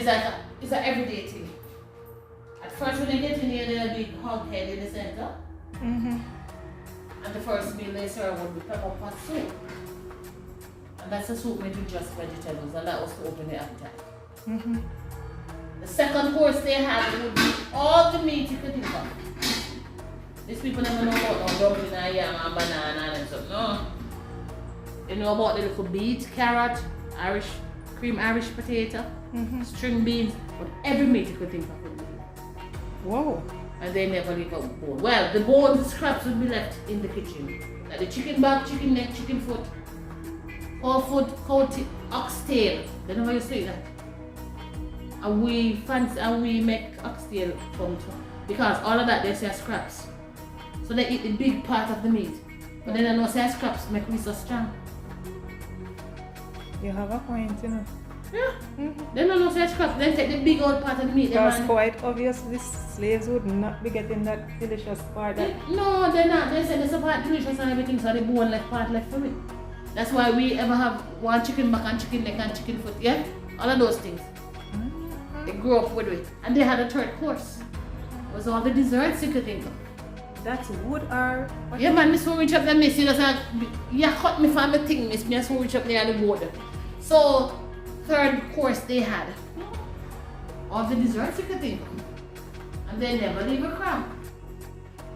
it's an everyday thing. At first when they get in here, there'll be hog head in the center. Mm-hmm. And the first meal they serve would be pepper pot soup. And that's a soup made with just vegetables, and that was to open the appetite. Mm-hmm. The second course they had would be all the meat you could think of. These people never know about no dumpling and yam and banana and stuff. No. They know about the little beet, carrot, cream Irish potato, string beans, but every meat you could think of would be there. Whoa. And they never leave a bone. Well, the bones, the scraps would be left in the kitchen. Like the chicken back, chicken neck, chicken foot, cow foot, ox tail. They never used to eat that. And we make oxtail from because all of that they say scraps. So they eat the big part of the meat. But then I know say scraps make me so strong. You have a point, you know. Yeah. They don't know say scraps, then take the big old part of the meat. Because quite obvious these slaves would not be getting that delicious part. No, they're not. They say there's a part delicious and everything, so the bone left part left for me. That's why we ever have one chicken back and chicken neck and chicken foot, yeah? All of those things. They grew up with it. And they had a third course. It was all the desserts you could think of. That's wood or... Yeah man, I so reach up there, miss. You cut me from the thing, miss. I so reach up there on the water. So, third course they had. All the desserts you could think of. And they never leave a crumb.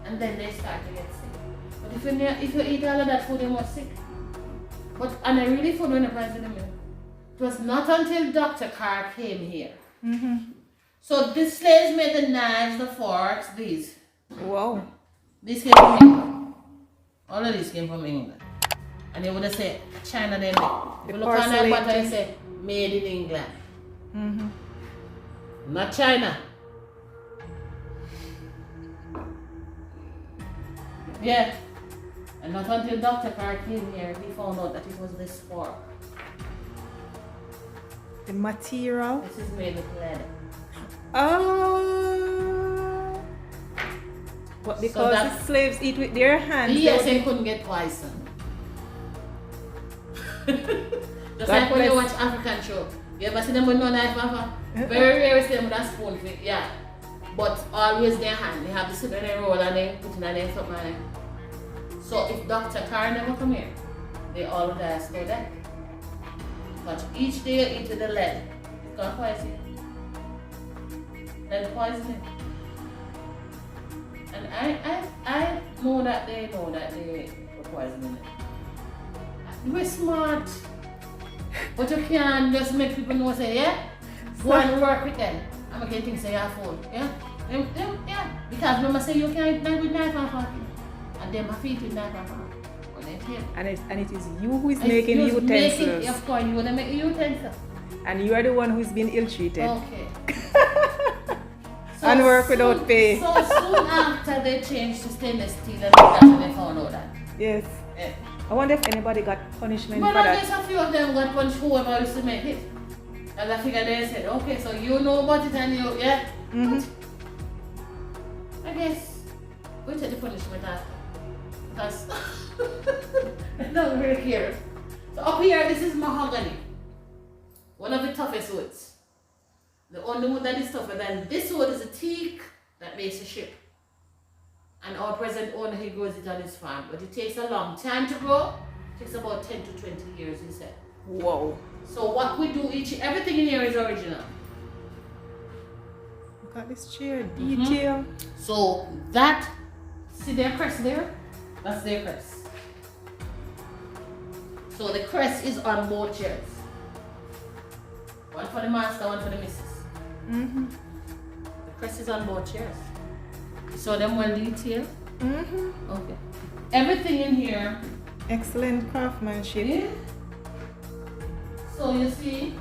And then they start to get sick. But if you eat all of that food, you must sick. And I really found when I was in the middle. It was not until Dr. Carr came here. So the slaves made the knives, the forks, these. Wow. These came from England. All of these came from England. And they would have said China they make. If you look on that bottle, they say made in England. Not China. Yeah. And not until Dr. Carr came here, he found out that it was this fork. The material? This is made with lead. Oh. But because the slaves eat with their hands. Yes, they couldn't get poisoned. Just like when you watch African show. You ever see them with no knife, Papa? Very rare see them with a spoon, yeah. But always their hand. They have the soup and they roll and they put it in their something. So if Dr. Carr never come here, they all would die slow death. But each day you eat with the lead, it's gonna poison you. Lead poisoning. And I know that they were poisoning it. We're smart. But you can't just make people know say, yeah? Go and work with them. I'm gonna get things say your phone. Yeah? Yeah. Because remember say you can't eat with knife and fork. And them have feet with knife and fork. And it is you who is making the utensils. Of course, you're gonna make the utensils. And you are the one who's been ill-treated. Okay. And work without pay. So soon after they changed to stainless steel, and that's when they found out that. Yes. Yeah. I wonder if anybody got punishment but for that. I guess a few of them got punished whoever used to make it. And I figured they said, okay, so you know about it and you, yeah? But I guess we'll take the punishment after. Because I don't really care. So up here, this is mahogany. One of the toughest woods. The only wood that is tougher than this wood is a teak that makes a ship. And our present owner, he grows it on his farm. But it takes a long time to grow. It takes about 10 to 20 years, he said. Whoa. So what we do, everything in here is original. Look at this chair, detail. So that, see their crest there? That's their crest. So the crest is on both chairs. One for the master, one for the missus. The crest is on both chairs. So them well detailed. Okay. Everything in here. Excellent craftsmanship. Yeah. So you see,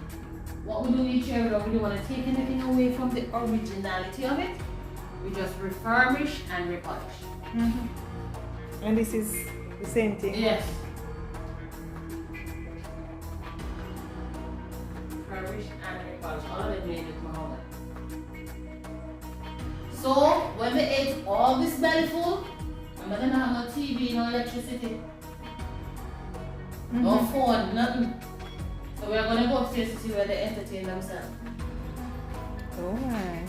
what we do each year, we don't really want to take anything away from the originality of it. We just refurbish and repolish. And this is the same thing? Yes. Refurbish and repolish. All of it made with mahogany. So when we ate all this belly full, remember they don't have no TV, no electricity, no phone, nothing. So we're going to go upstairs to see where they entertain themselves. Oh my.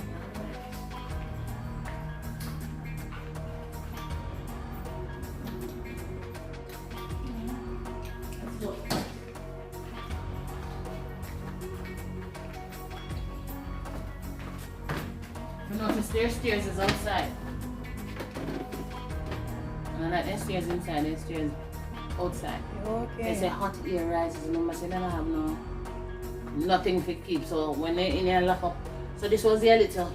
Let's go. You notice their stairs is outside. And like their stairs inside, their stairs outside. They say Okay. hot air rises. Remember, say they don't have nothing to keep. So when they in here lock up. So this was their little.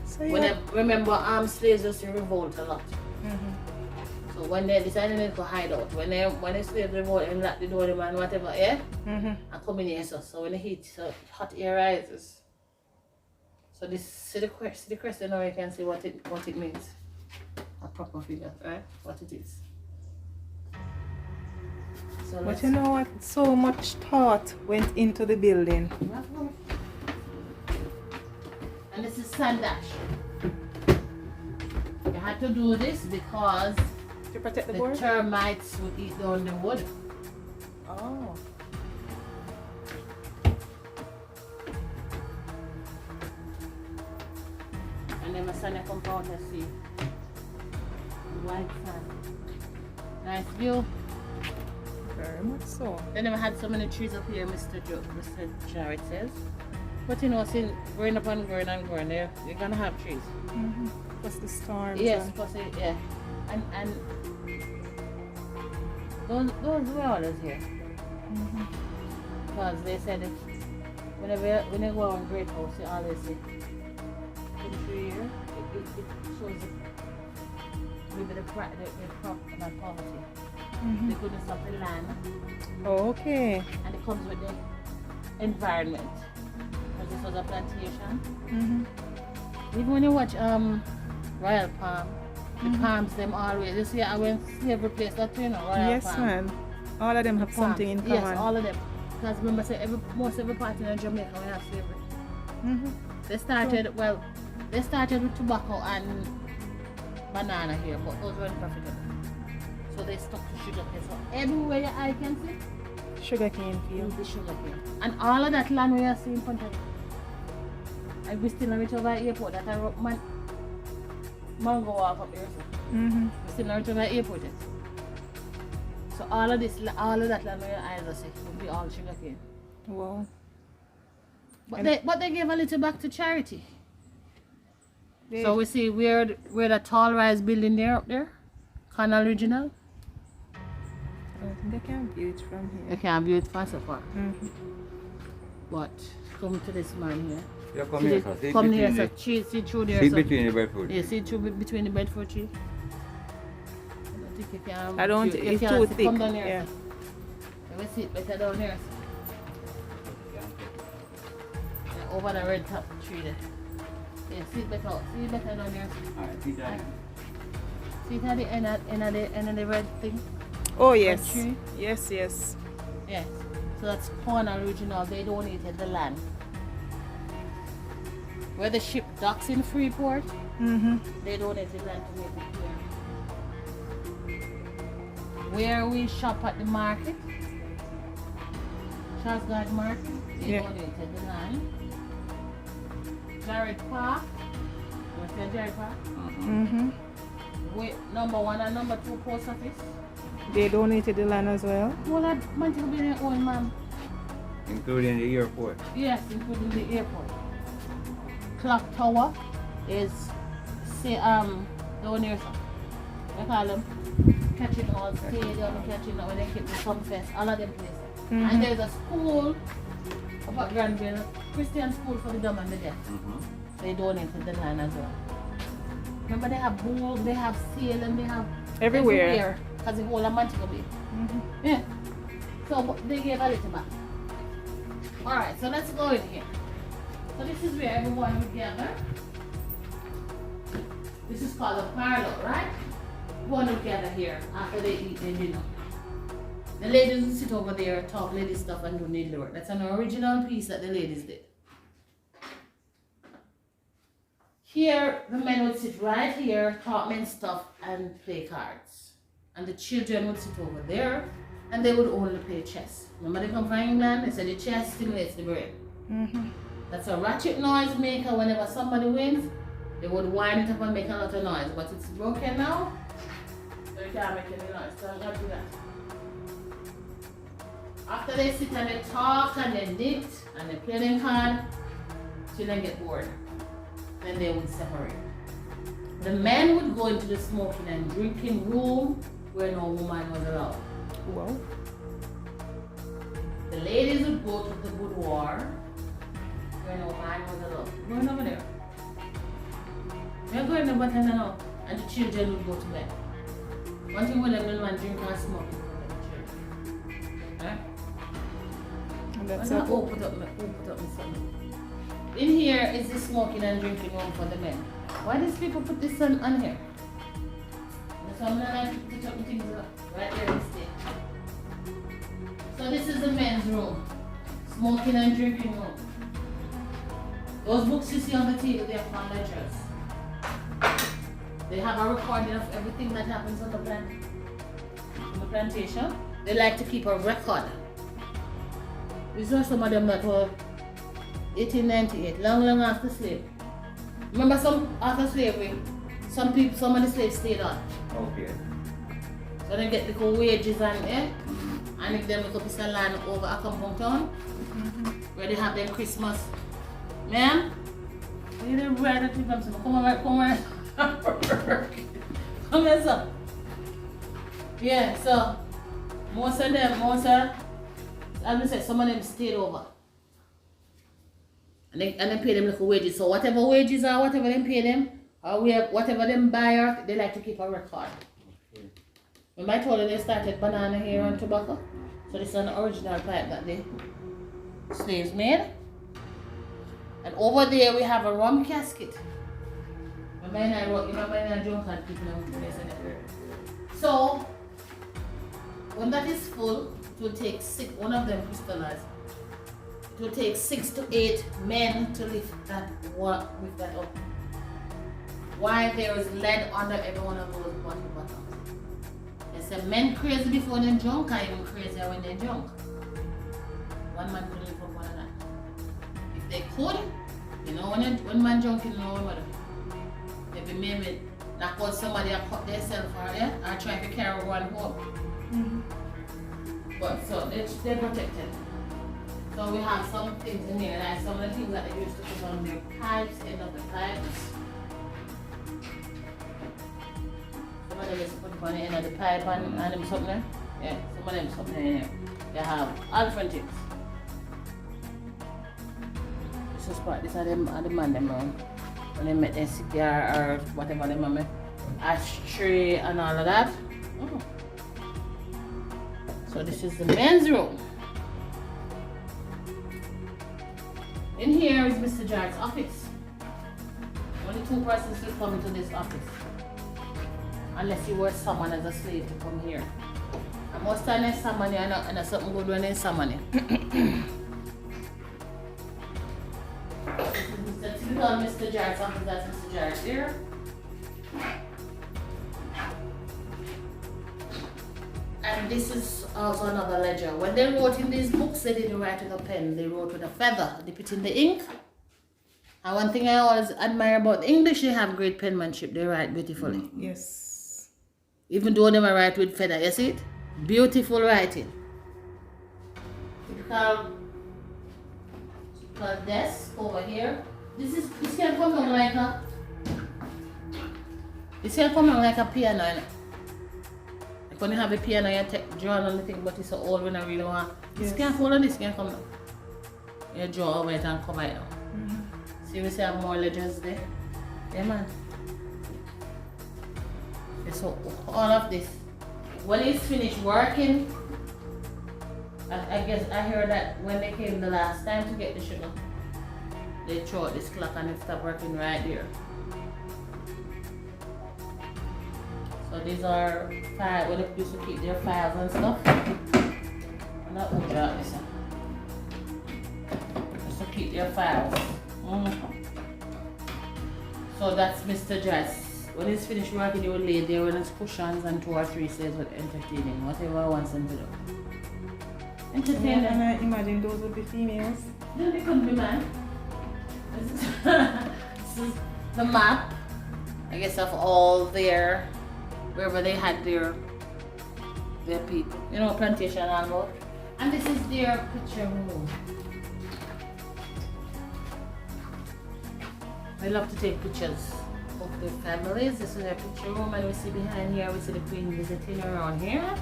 So When yeah. I remember, slaves used to revolt a lot. Mm-hmm. So when they decided to hide out, when the slaves revolt and lock the door, the man, whatever, yeah, Mm-hmm. and come in here. So when the heat, so hot air rises. So this see the crest now you can see what it means. A proper figure, right? What it is. So But let's you know what? So much thought went into the building. and this is sand dash. You had to do this because To protect the the board? termites would eat down the wood. Oh. And then my son I come out and see the white sand. Nice view. Very much so. They never had so many trees up here, Mr. Jarrett says. But you know, since growing up and growing and growing, you're gonna have trees. Mm-hmm. Plus the storms. Yes, and- plus yeah. And those were always here. Mhm. Because they said if when you go on Great House, you always see in 3 years, it shows maybe the crop about poverty. Mhm. They couldn't stop the land, Okay. and it comes with the environment. Because this was a plantation. Mm-hmm. Even when you watch Royal Palm, the palms them always. You see, I went slavery place that you know Royal Yes, Palm. man. All of them have something in common. Yes, all of them. Because remember, say most every part in Jamaica we have slavery. Mm-hmm. They started with tobacco and banana here, but those weren't profitable. So they stuck to sugar cane. So everywhere your eye can see, Sugar cane you'll field. be sugar cane. And all of that land we are seeing in front of you. And we still reach over airport. That a mango walk up here. So. Mm-hmm. We still reach over airport. Yet. So all of that land where your eyes are see will be all sugar cane. Wow. But they gave a little back to charity. They- So we see where the tall rise building there up there, Canal Original. I don't think they can view it from You here. can't view it far so far. Mm-hmm. But come to this man here. Yeah, come See here, the- sir. See come here, between sir. the- See through there, See sir. between the breadfruit. Yeah, see through between the Bedford tree. I don't think you can. I don't. you It's can't too see. thick. Come down here. Yeah. Sir. You will see it better down here. Sir. Yeah, over the red top tree there. Yeah, see it better. See it better down here. Sir. Alright, see that? See it at the end of the red thing. Oh yes. tree? Yes. Yes. Yes. So that's Corner Original. They donated the land. Where the ship docks in Freeport, Mm-hmm. they donated land to make it here. Where we shop at the market, Charles Gard Market, they Yeah. donated the land. Jared Park, what's the Jared Park? Mm-hmm. Number 1 and number 2 post office. They donated the land as well. Well, that Montego be their own, ma'am. Including the airport. Yes, including the airport. Clock Tower is say down here, sir. They call them catching all stadium, catching all when they keep the Sunfest, all of them places. Mhm. And there's a school up at Granville, Christian school for the dumb and the deaf. They donated the land as well. Remember they have bowl, they have sail and they have Everywhere. because the whole of Montego Bay. Mm-hmm. Yeah. So they gave a little back. Alright, so let's go in here. So this is where everyone would gather. This is called a parlor, right? Everyone would gather here after they eat their dinner. The ladies would sit over there, talk lady stuff and do needlework. That's an original piece that the ladies did. Here, the men would sit right here, talk men's stuff and play cards. And the children would sit over there and they would only play chess. Remember they come from England? They said the chess stimulates the brain. Mm-hmm. That's a ratchet noise maker. Whenever somebody wins, they would wind it up and make a lot of noise. But it's broken now, so you can't make any noise. So I'm gonna do that. After they sit and they talk and they knit and they play their card, till they get bored. Then they would separate. The men would go into the smoking and drinking room where no woman was allowed. Wow. The ladies would go to the boudoir where no man was allowed. Going over there. We're going over there now. And the children would go to bed. One thing with them, no man drink and smoke in front of the children. Huh? That's I'm gonna put up my something. In here is the smoking and drinking room for the men. Why these people put this on here? So I'm gonna like to put up the things right there instead. So this is the men's room. Smoking and drinking room. Those books you see on the table, they are for lectures. They have a recording of everything that happens on the plantation. They like to keep a record. These are some of them that were 1898, long after slavery. Remember after slavery, some of the slaves stayed on. Okay. So they get little wages and if them look up piece of land over a compound town, where they have their Christmas. Ma'am, you didn't write that you come on. Come here, sir. Yeah, so most of them, as I said, some of them stayed over. And they pay them little wages. So whatever wages are, whatever they pay them, or whatever them buy out, they like to keep a record. Okay. Remember I told you they started banana hair and tobacco? So this is an original pipe that the slaves made. And over there we have a rum casket. Remember in a junk and people have place in it. So when that is full, it will take one of them crystallized. It will take 6 to 8 men to lift that up. Why there is lead under every one of those bottle buttons. They say men crazy before they drunk, and even crazier when they drunk. One man could lift up one of that. If they could, you know when man drunk, you know what maybe knock out somebody and cut themselves or try to carry one home. But so they're protected. So we have some things in here, like some of the things that they used to put on their pipes, end of the pipes. Some of them used to put on the end of the pipe and them something there. Yeah, some of them something in here. They have all different things. This are the man them around. When they make their cigar or whatever they make, ashtray and all of that. Oh. So this is the men's room. In here is Mr. Jarrett's office. Only 2 persons will come into this office. Unless you were someone as a slave to come here. And most times there's some money and there's something good when there's some money. This is the typical Mr. Jarrett's office. That's Mr. Jarrett here. And this is also another ledger. When they wrote in these books, they didn't write with a pen, they wrote with a feather. They put in the ink. And one thing I always admire about the English, they have great penmanship. They write beautifully. Yes. Even though they might write with feather, you see it? Beautiful writing. Typical desk over here. This can come on like a piano, you know? When you have a piano, you take draw on the thing, but it's so old when I really want. This can't hold on, this can come down. You draw over it and cover it down. See, we see have more ledgers there. Yeah, man. Okay, so all of this. When it's finished working, I guess I heard that when they came the last time to get the sugar, they throw out this clock and it stopped working right there. So these are files where they used to keep their files and stuff. I'm not going to drop this one. Just to keep their files. So that's Mr. Jazz. When he's finished working, he will lay there with his cushions and 2 or 3 slaves would entertain him, whatever he wants them to do. Entertain them. And I imagine those would be females. No, they couldn't be man. This is the map, I guess, of all their, wherever they had their people. You know, plantation and all about. And this is their picture room. I love to take pictures of their families. This is their picture room, and we see behind here, we see the Queen visiting around here.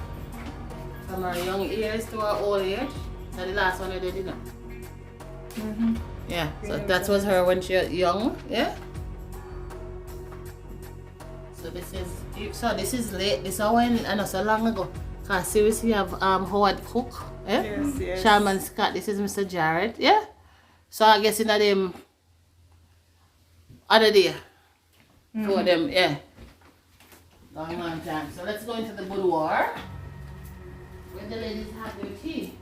From her young years to her old age. So the last one I did, you know. Yeah, so that was her when she was young, yeah. So this is late. This is when, and not so long ago. Cause seriously, we have Howard Cook, yeah. Yes. Sharman Scott. This is Mr. Jared, yeah. So I guess in them other day for them, yeah. Long time. So let's go into the boudoir where the ladies have their tea.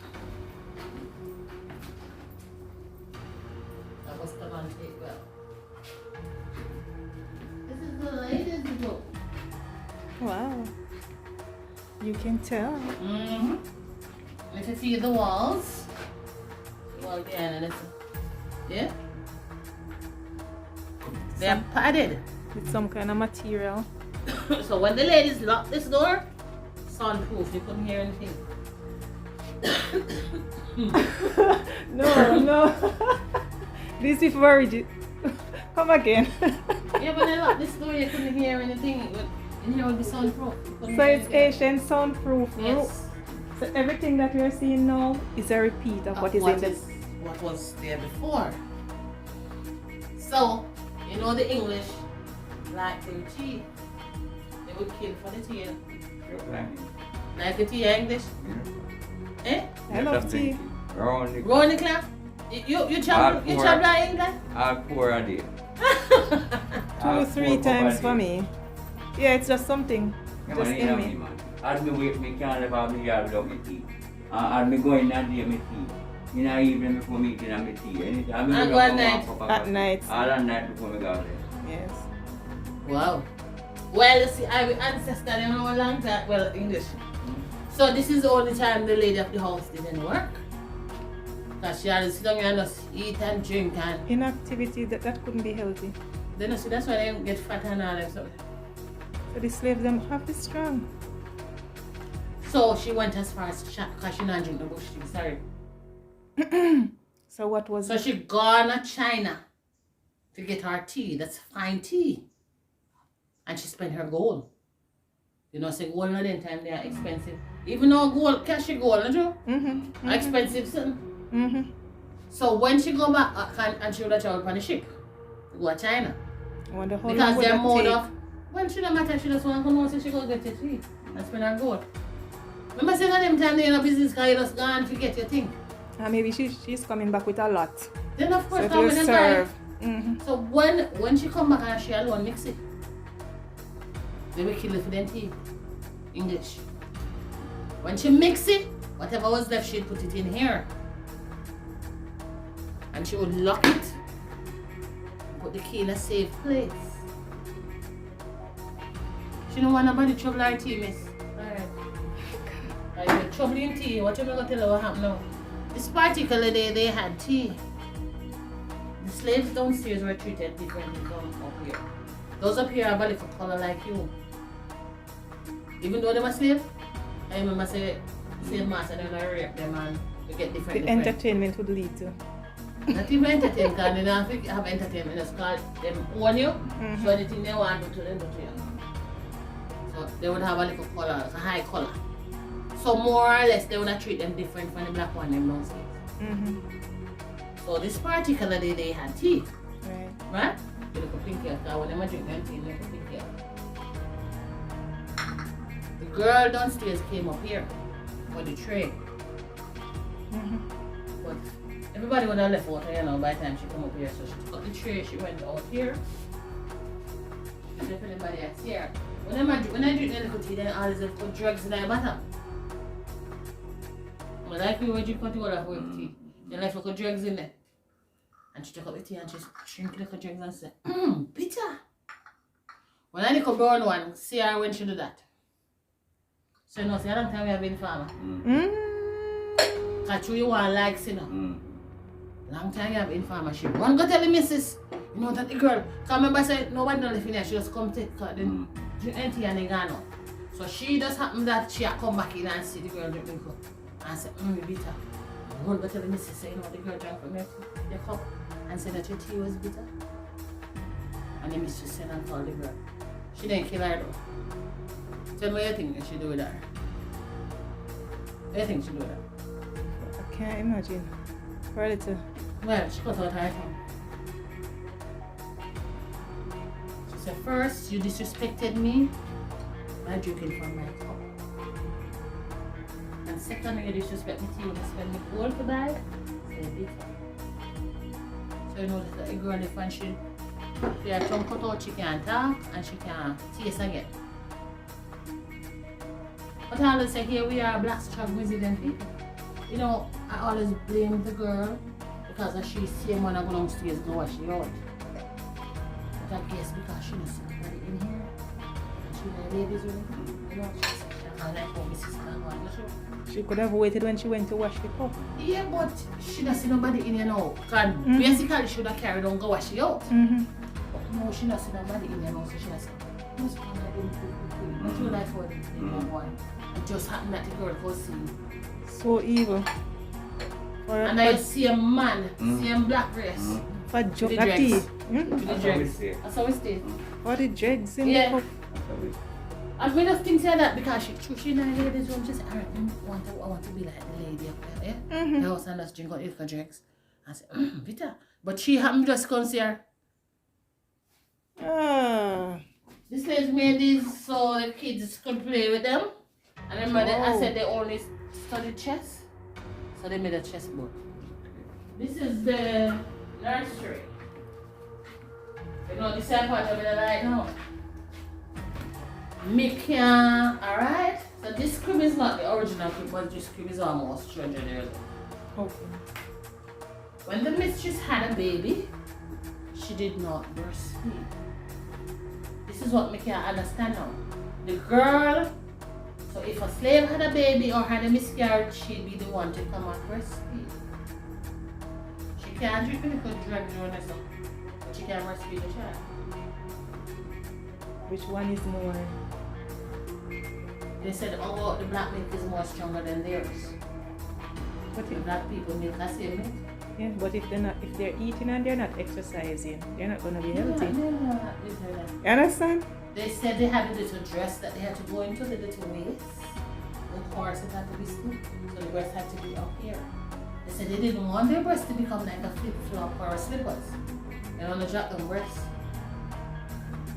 That was the Montego. This is the ladies' book. Wow. You can tell. If you see the walls, wall behind it, yeah, they are padded. With some kind of material. So when the ladies locked this door, soundproof, you couldn't hear anything. No. This is very. Come again. Yeah, when they locked this door, you couldn't hear anything. In here would be soundproof. So it's Asian soundproof. Yes. So everything that we are seeing now is a repeat of what is in this. What was there before. So, you know the English like their tea. They would kill for the tea. Like the tea English? Eh? I love tea. Round the clock? You chop that English? I'll pour a day. 2-3 times for me. Yeah, it's just something. Just in me. I'd be wait, me can't live out here without my tea. I'd be going that day with my tea. You know, even before me eating my tea. Anytime I go at night. At night. All at night before me go there. Yes. Wow. Well, you see, I have ancestors in a long time. Well, English. So this is the only time the lady of the house didn't work. Because she had to sit down and just eat and drink and... Inactivity, that couldn't be healthy. Then you see, that's why they get fat and all that stuff. So the slaves them have to be strong. So she went as far as because she not drink the bush tea, sorry. So what was So it? she gone to China to get her tea. That's fine tea. And she spent her gold. You know, say gold in the time they are expensive. Even though gold, cash gold, don't you? Expensive something. So when she go back and she would have traveled on the ship to go to China. I wonder how Because long would they're that mode take? of, well, she don't matter, she just want to know so she go get your tea and spend her gold. Remember saying at them time they in a business because you just gone to get your thing. Maybe she's coming back with a lot. Then of course So it come will with a serve. guy. So when she come back and she alone mix it, they will kill it for them tea. English. When she mix it, whatever was left, she'd put it in here. And she would lock it. Put the key in a safe place. She don't want nobody trouble her tea, miss. Alright. You're troubling tea. What you gonna tell her what happened now? This particular day they had tea. The slaves downstairs were treated differently from up here. Those up here are for color like you. Even though they were slaves, I remember say slave master they gonna rape them and we get different. The entertainment would lead to. Not even entertainment, because they don't have entertainment. It's called them own you. So anything they want to them, do to you. So they would have a little color, a high color. So more or less they would treat them different from the black one them downstairs. So this particular day they had tea. Right? You look pink here, because when they drink them tea, they look pink here. The girl downstairs came up here for the tray. But everybody would have left out here now by the time she come up here. So she took up the tray, she went out here. She left everybody else here. When I drink the little tea, then all these little drugs in the bottom. I like we would drink what you would have with tea. Then left little drugs in there. And she took up the tea and she drink the little drugs and said, bitter. When I little brown one, see her when she do that. So you know, see, I don't tell me I've been farmer. Because you want likes, you know. Long time you have informer. She run go tell the missus. You know that the girl. Cause remember I said nobody don't live in there. She just come take the drink empty and they gone out. So she just happened that she had come back in and see the girl drink the cup. And said, bitter. Run go tell the missus say, you know the girl drank from your cup and said that your tea was bitter. And the mistress said and called the girl. She didn't kill her though. Tell me what you think she do with her. What do you think she do with her? I can't imagine. For a little. Well, she cut out her tongue. She said, first, you disrespected me by drinking from my cup. And second, you disrespect me to you when me cold to die, say bitter. So you know that a girl, if when she her tongue cut out, she can't talk and she can't taste again. But I always say, here we are, black, strong, resilient people. You know, I always blame the girl because she same when I go downstairs go wash it out. But I guess because she doesn't see nobody in here. And she had babies with her. You know, she can't like how Mrs. Kanwan. She could have waited when she went to wash the cup. Yeah, but she doesn't see nobody in here now. Because basically she would have carried on go wash it out. But no, she doesn't see nobody in here now, so she doesn't. What's going on? What you like for the one? It just happened that the girl was seeing. So evil. And I see a man, see a black race. For the tea. dregs. That's how we say. That's how we stay. For the dregs in Yeah. the cup. That's how we say. And we just think say that because she in the ladies' room, she said, alright, I want to be like the lady up there, yeah? The house and just drink out ilka dregs. I said, bitter. But she happened to just come see her. This lady made these so the kids could play with them. And remember, I said they only studied chess. So they made a chessboard. This is the nursery. You know, this is part of it right now. Alright? So this crib is not the original crib, but this crib is almost 200 years old. Okay. When the mistress had a baby, she did not breastfeed. This is what Mickey understand now. The girl, so if a slave had a baby or had a miscarriage, she'd be the one to come and breastfeed. She can't drink milk or drug during herself, but she can breastfeed the child. Which one is more? They said, oh, the black milk is more stronger than theirs. But The black people milk the same milk. yeah, but if they're eating and they're not exercising, they're not gonna be healthy. You understand? They said they had a little dress that they had to go into, the little waist. The corset had to be stiff, so the breast had to be up here. They said they didn't want their breast to become like a flip-flop or a slippers. They want to drop them breasts.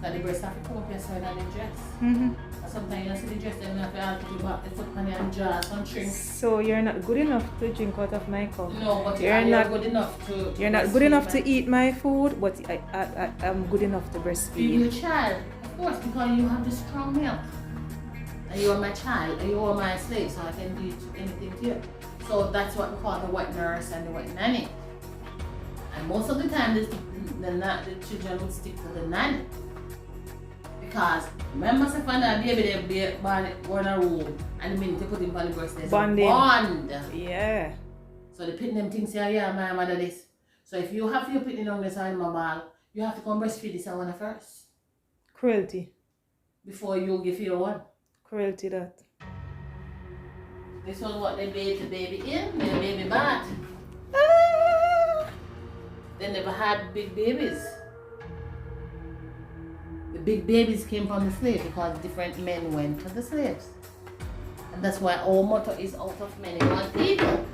That the breast have to come up here so that they dress. And sometimes you see the dress, then you have to put back the foot on your jaw, some shrinks. So you're not good enough to drink out of my cup. No, but You're not good enough to You're not good enough to eat my food, but I'm good enough to Feed breastfeed. your child, of course, because you have the strong milk. And you are my child, and you are my slave, so I can do anything to you. So that's what we call the wet nurse and the wet nanny. And most of the time, the children would stick to the nanny. Because remember, if I baby, they go in a room, and the minute they put him on the breast, there's a bond. Yeah. So they put them things here, yeah, my mother this. So if you have your picking on this on my ball, you have to come breastfeed this one first. Cruelty. Before you give your one. Cruelty that. This was what they bathed the baby in, their baby bath. They never had big babies. The big babies came from the slaves because different men went to the slaves. And that's why our motto is out of many one people.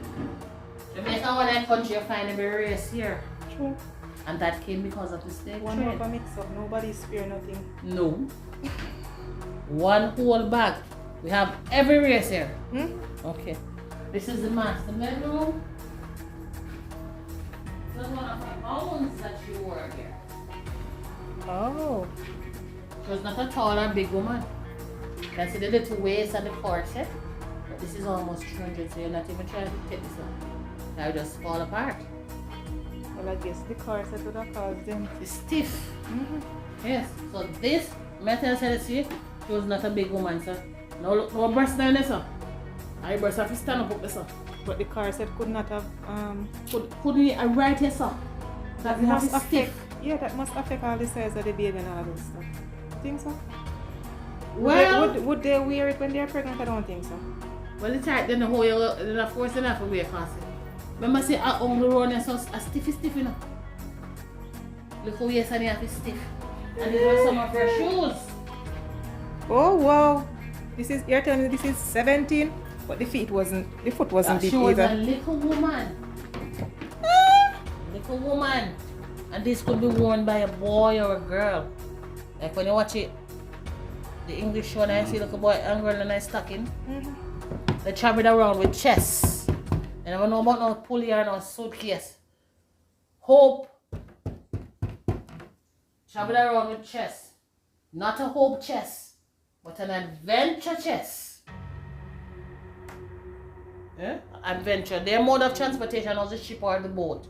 Jamaica, when I country, you find every race here. True. And that came because of the slave One trade. of a mix up, nobody spare nothing. No. One whole bag. We have every race here. Okay. This is the master bedroom. This is one of the gowns that she wore here. Oh. She was not a tall or big woman. You can see the little waist and the corset. But this is almost 300, so you're not even trying to take this one. Now just fall apart. Well, I guess the corset would have caused them. It's stiff. Yes. So this, metal said, see, she was not a big woman, sir. Now look, her breast down there, sir. Her breast have to stand up there, sir. But the car said could not have Couldn't it right here, sir? that must affect. Yeah, that must affect all the size of the baby and all those stuff. You think so? Well, Would they wear it when they're pregnant? I don't think so. well, it's tight then the whole year, then of course enough for wear cause. Remember say on the road and so a stiff, you know. Look how yes and have stiff. And these were some of her shoes. Oh wow. You're telling me this is 17, but the foot wasn't big She was either. a little woman. Little woman. And this could be worn by a boy or a girl. Like when you watch it, the English show and I see like a boy and girl in a stocking. They travel around with chests. And I don't know about no pulley or no suitcase. Hope. Travel around with chest. Not a hope chest, but an adventure chest. Yeah? Adventure. Their mode of transportation was the ship or the boat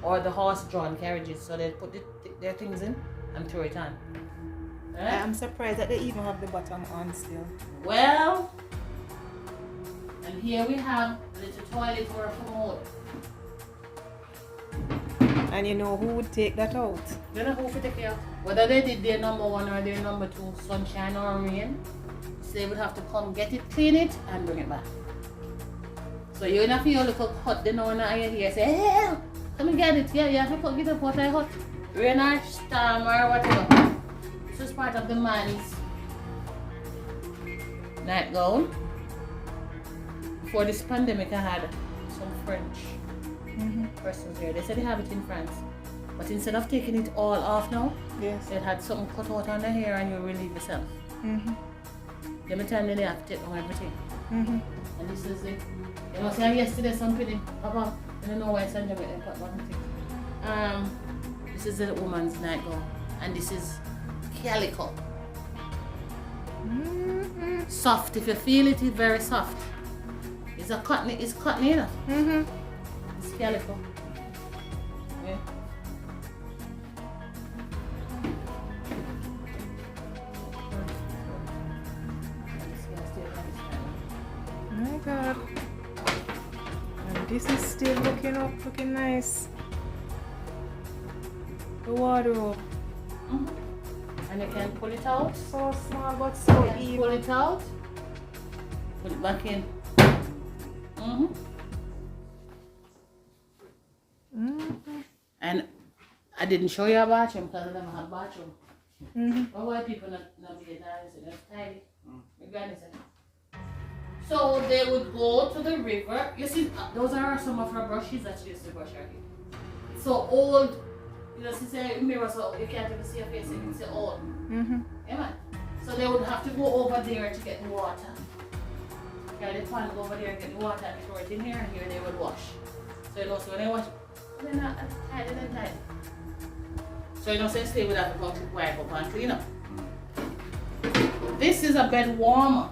or the horse-drawn carriages. So they put their things in and throw it on. Yeah? I'm surprised that they even have the bottom on still. Well, and here we have a little toilet for a commode. And you know who would take that out? You know who would take care of? Whether they did their number 1 or their number 2, sunshine or rain, so they would have to come get it, clean it, and bring it back. So you don't feel like a hot dinner when I hear say, hey, come and get it. Yeah, you have to get it water hot. Rain or storm or whatever. This is part of the man's nightgown. Before this pandemic, I had some French persons here. They said they have it in France. But instead of taking it all off now, Yes. they had something cut out on the hair and you relieve yourself. Let me tell you, they have to take on everything. And this is it. You know, say yesterday something, Papa, I don't know why Sandra made that one thing. This is the woman's nightgown. And this is calico. Soft. If you feel it, it's very soft. It's cotton, you know. It's calico. Yeah. My God. And this is still looking nice. The wardrobe. And you can pull it out. So small but so And pull it out. Put it back in. And I didn't show you a bathroom because I never had a bathroom. But why people not be there? It's tidy. So they would go to the river. You see, those are some of her brushes that she used to brush her hair. So old, you know, she say mirror, so you can't even see her face, you can see old. Yeah, man. So they would have to go over there to get the water. Carry the pan, go over there and get the water and throw it in here, and here they would wash. So you know, so when they wash, they're not tidy, they're tidy. So you know, so they would have to come to wipe up and clean up. This is a bed warmer.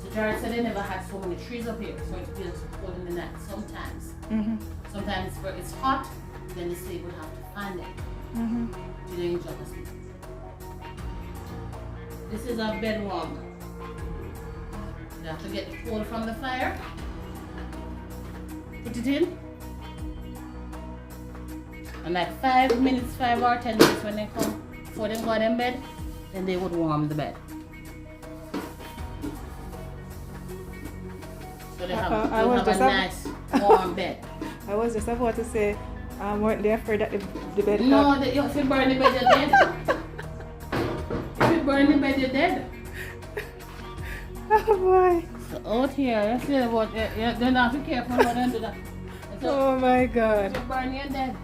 So Jared said they never had so many trees up here, so it feels cold in the night sometimes. Sometimes when it's hot, then the slave would have to fan it. To the enjoy the sleep. This is a bed warmer. You have to get the coal from the fire. Put it in. And like 5 minutes, 5 or 10 minutes when they come, before they go in bed, then they would warm the bed. So they have a nice warm bed. I was just about to say, weren't they afraid that the bed? No, if you burn the bed, you're dead. If you burn the bed, you're dead. Oh boy. So out here, you see about it. You don't have to be careful when you do that. So, Oh my God. if you burn, you're dead.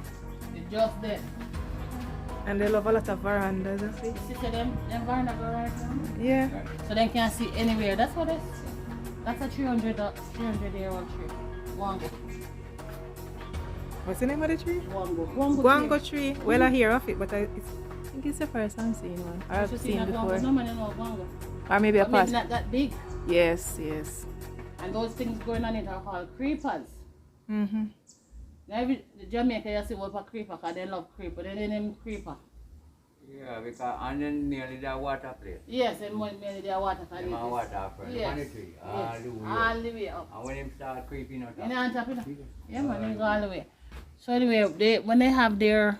You're just dead. And they love a lot of verandas, you see? You see them veranda go right now? Yeah. So they can't see anywhere. That's what it is. That's a 300-year-old tree. Wango. What's the name of the tree? Wango. Guango tree. Well, I hear of it, but I think it's the first I'm seeing one. I've seen before. No man know Wango. Or maybe a But maybe past. not that big. Yes, yes. And those things going on it are called creepers. Now every Jamaica you see what a creeper because they love creeper. They name him creeper. Yeah, because and then nearly the water place. Yes, and mainly their water can Them a water from the Yes. tree, Yes. all the way All up. the way up. And when them start creeping out, You know on top of that? Yeah, man, they all go all the way. So anyway, when they have their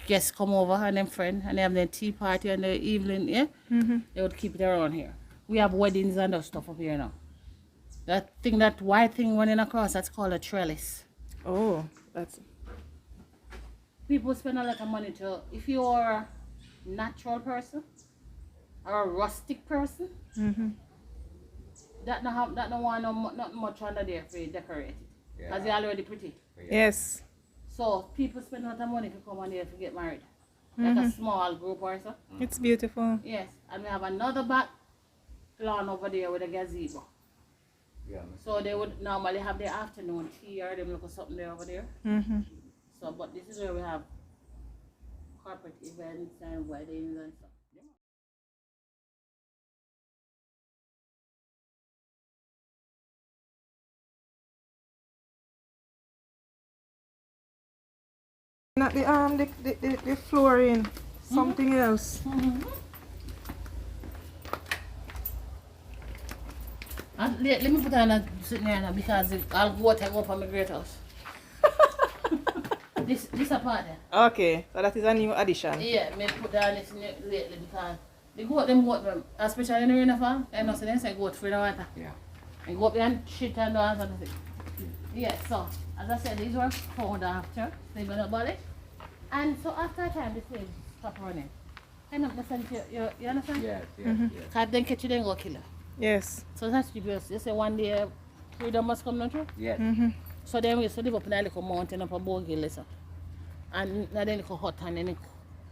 guests come over and them friend and they have their tea party in the evening, yeah, they would keep it around here. We have weddings and other stuff up here now. That white thing running across, that's called a trellis. Oh, that's People spend a lot of money to, if you're a natural person or a rustic person, that no want not much under there for you decorate it. Because they're already pretty. yes. So people spend a lot of money to come on here to get married. Like a small group or so. It's beautiful. Yes. And we have another back lawn over there with a gazebo. Yeah, So they would normally have their afternoon tea or them look at something there over there. So but this is where we have corporate events and weddings and stuff. Not the flooring, something else. And let me put on a sitting there now because I'll go take up on my great house. This apart there. Okay, so that is a new addition. Yeah, me put down this lately because the goat, especially in the rain fall, I know so they say goat free the water. yeah. And go up there and shit and all that thing. Yeah, so as I said, these were found after sleeping up body. And so after a time the slaves stop running. And I'm listening to you understand? Yes, yes, yes. Because then catch you then go kill her. Yes. So that's the you say one day freedom must come down through. Yes. So then we used to live up in a little mountain up a Bogill. And then little hut and then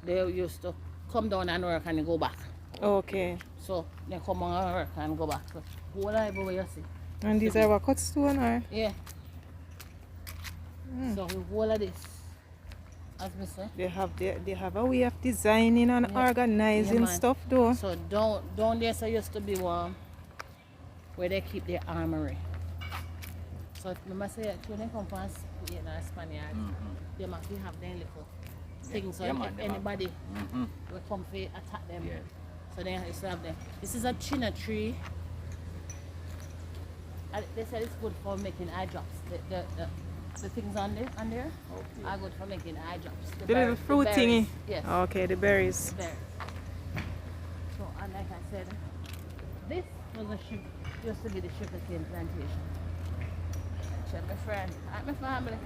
they used to come down and work and go back. Okay. So they come and work and go back. So whole life over you see. And these are what cut stone or? Yeah. So the whole of this, as we say. They have a way of designing and organizing man. stuff though. So down there so used to be one where they keep their armory. So remember say when they come from Spain or Spaniard, they must have their little things so Yeah, if man, they anybody will come for attack them. Yes. So they used to have them. This is a china tree. And they said it's good for making eye drops. The things on there Okay. are good for making eye drops. The little fruit thingy. Yes. Okay, the berries. Berries. So and like I said, this was used to be the sugarcane plantation. Check my friend, at my family.